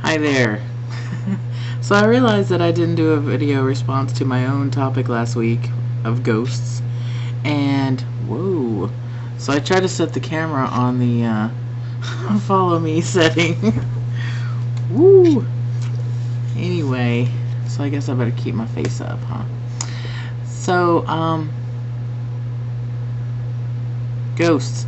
Hi there. So I realized that I didn't do a video response to my own topic last week of ghosts, and whoa. So I tried to set the camera on the follow me setting. Woo. Anyway, so I guess I better keep my face up, huh? So, ghosts.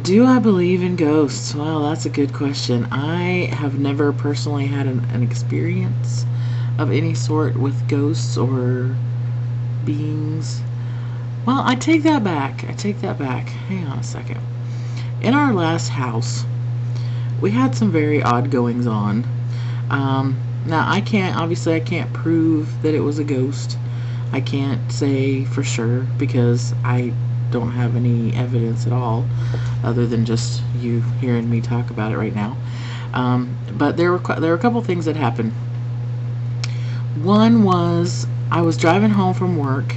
Do I believe in ghosts? Well, that's a good question. I have never personally had an experience of any sort with ghosts or beings. Well, I take that back. Hang on a second. In our last house, we had some very odd goings on. Now, I can't prove that it was a ghost. I can't say for sure because I don't have any evidence at all other than just you hearing me talk about it right now. But there were a couple things that happened. One was I was driving home from work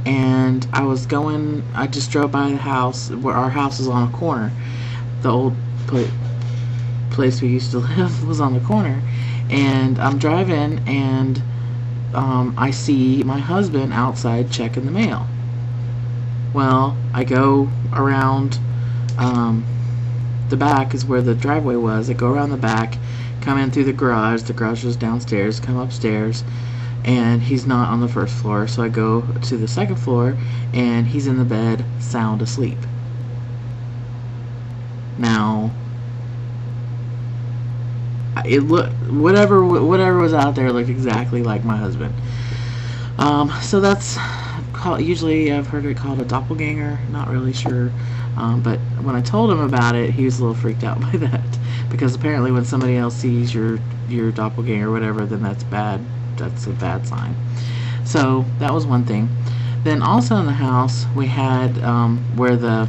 and I just drove by the house where our house is on a corner. The old place we used to live was on the corner, and I'm driving and I see my husband outside checking the mail. Well, I go around the back is where the driveway was. I go around the back, come in through the garage. The garage was downstairs, come upstairs, and he's not on the first floor. So I go to the second floor, and he's in the bed, sound asleep. Now, whatever was out there looked exactly like my husband. So that's usually I've heard it called a doppelganger. Not really sure, but when I told him about it, he was a little freaked out by that, because apparently when somebody else sees your doppelganger or whatever, then that's bad. That's a bad sign. So that was one thing. Then also in the house we had where the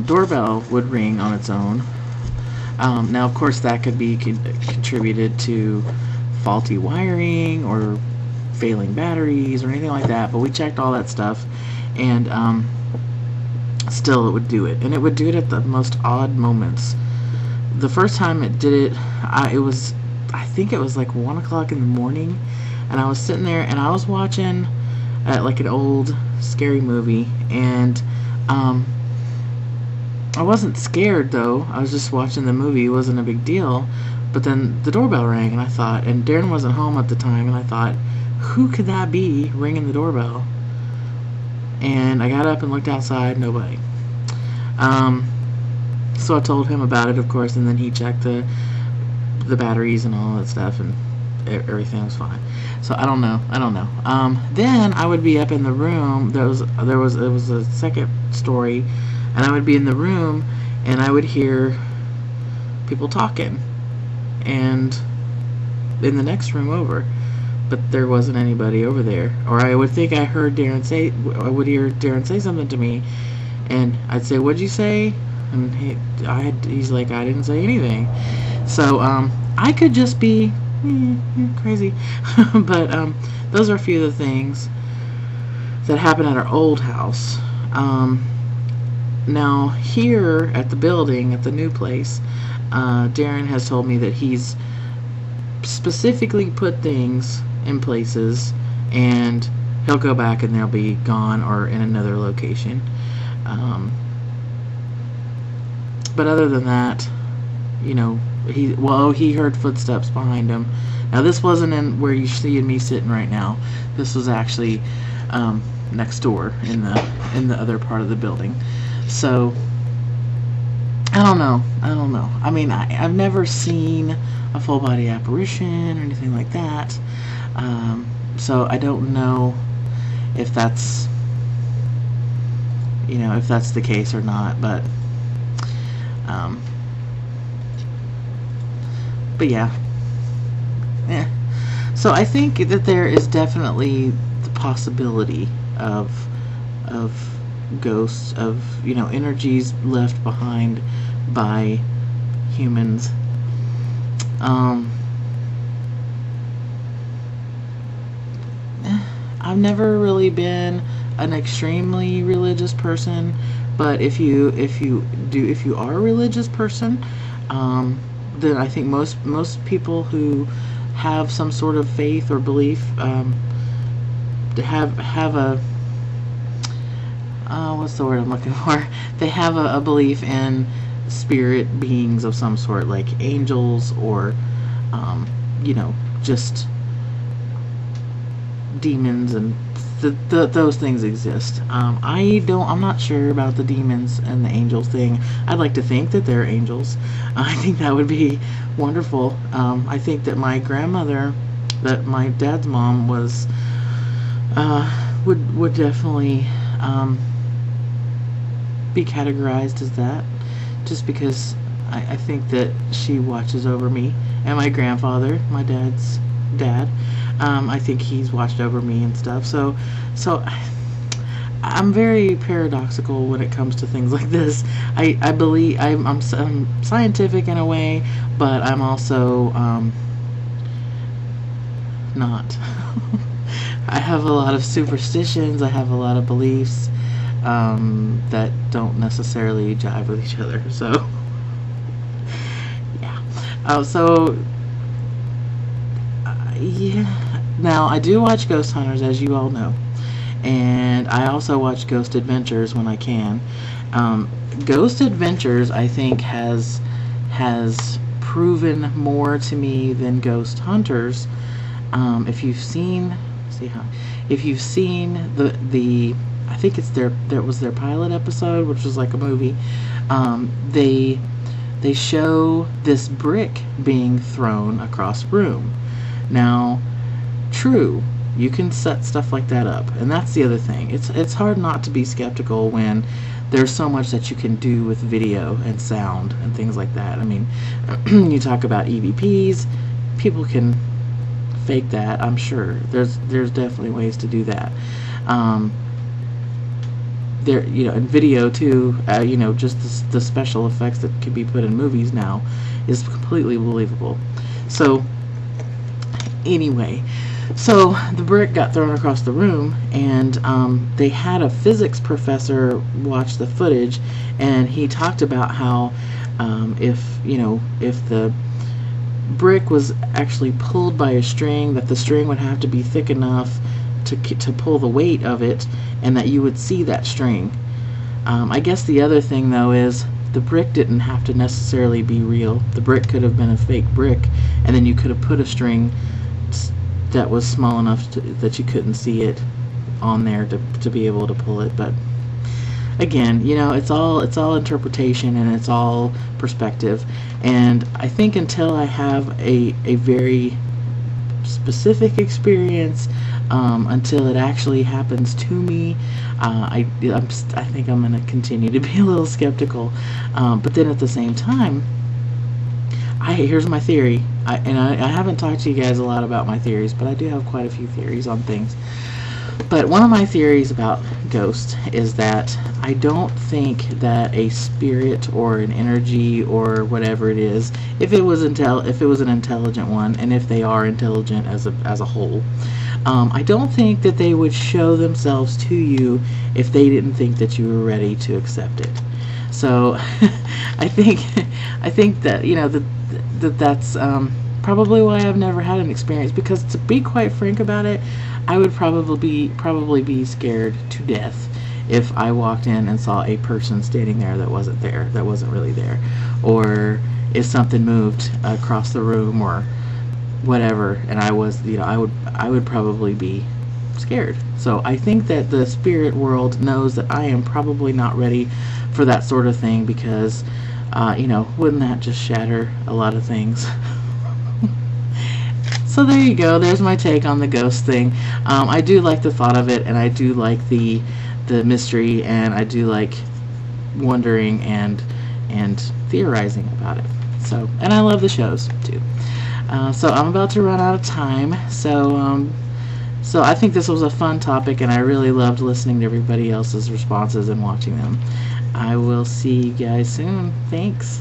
doorbell would ring on its own. Now, of course, that could be contributed to faulty wiring or failing batteries or anything like that, but we checked all that stuff, and still it would do it, and it would do it at the most odd moments. The first time it did it, I think it was like 1 o'clock in the morning, and I was sitting there and I was watching like an old scary movie, and I wasn't scared though. I was just watching the movie. It wasn't a big deal. But then the doorbell rang, and I thought, and Darren wasn't home at the time, and I thought, who could that be ringing the doorbell? And I got up and looked outside, nobody. So I told him about it, of course, and then he checked the batteries and all that stuff, and everything was fine. So I don't know. Then I would be up in the room. It was a second story, and I would be in the room, and I would hear people talking, and in the next room over, but there wasn't anybody over there. Or I would think I would hear Darren say something to me, and I'd say, "What'd you say?" And he's like, "I didn't say anything." So I could just be crazy. But those are a few of the things that happened at our old house. Now here at the building, at the new place, Darren has told me that he's specifically put things in places, and he'll go back and they'll be gone or in another location. But other than that, you know, he heard footsteps behind him. Now this wasn't in where you see me sitting right now. This was actually next door in the other part of the building. So I don't know. I mean, I've never seen a full body apparition or anything like that. So I don't know if that's the case or not, but yeah. So I think that there is definitely the possibility of ghosts, of energies left behind by humans. I've never really been an extremely religious person, But if you are a religious person, then I think most people who have some sort of faith or belief, have a what's the word I'm looking for? They have a belief in spirit beings of some sort, like angels or, just demons, and those things exist. I'm not sure about the demons and the angels thing. I'd like to think that they're angels. I think that would be wonderful. I think that my grandmother, that my dad's mom was, would definitely be categorized as that, just because I think that she watches over me, and my grandfather, my dad's dad, I think he's watched over me and stuff. So I'm very paradoxical when it comes to things like this. I believe I'm scientific in a way, but I'm also not. I have a lot of superstitions. I have a lot of beliefs that don't necessarily jive with each other. So yeah. Yeah. Now, I do watch Ghost Hunters, as you all know, and I also watch Ghost Adventures when I can. Ghost Adventures, I think, has proven more to me than Ghost Hunters. If you've seen, the I think it's that was their pilot episode, which was like a movie. They show this brick being thrown across a room. Now, true, you can set stuff like that up, and that's the other thing. It's hard not to be skeptical when there's so much that you can do with video and sound and things like that. I mean, you talk about EVPs, people can fake that. I'm sure there's definitely ways to do that. There, in video too. Just the special effects that can be put in movies now is completely believable. So anyway, so the brick got thrown across the room, and they had a physics professor watch the footage, and he talked about how if the brick was actually pulled by a string, that the string would have to be thick enough to pull the weight of it, and that you would see that string. I guess the other thing, though, is the brick didn't have to necessarily be real. The brick could have been a fake brick, and then you could have put a string that was small enough that you couldn't see it on there to be able to pull it. But again, it's all interpretation, and it's all perspective. And I think until I have a very specific experience, until it actually happens to me, I think I'm going to continue to be a little skeptical. But then at the same time, here's my theory. I haven't talked to you guys a lot about my theories, but I do have quite a few theories on things. But one of my theories about ghosts is that I don't think that a spirit or an energy or whatever it is, if it was an intelligent one, and if they are intelligent as a whole, I don't think that they would show themselves to you if they didn't think that you were ready to accept it. So I think that that's probably why I've never had an experience, because to be quite frank about it, I would probably be scared to death if I walked in and saw a person standing there that wasn't really there, or if something moved across the room or whatever, and I would probably be scared. So I think that the spirit world knows that I am probably not ready for that sort of thing, because wouldn't that just shatter a lot of things? So there you go. There's my take on the ghost thing. I do like the thought of it, and I do like the mystery, and I do like wondering and theorizing about it. So, and I love the shows too. So I'm about to run out of time. So I think this was a fun topic, and I really loved listening to everybody else's responses and watching them. I will see you guys soon. Thanks.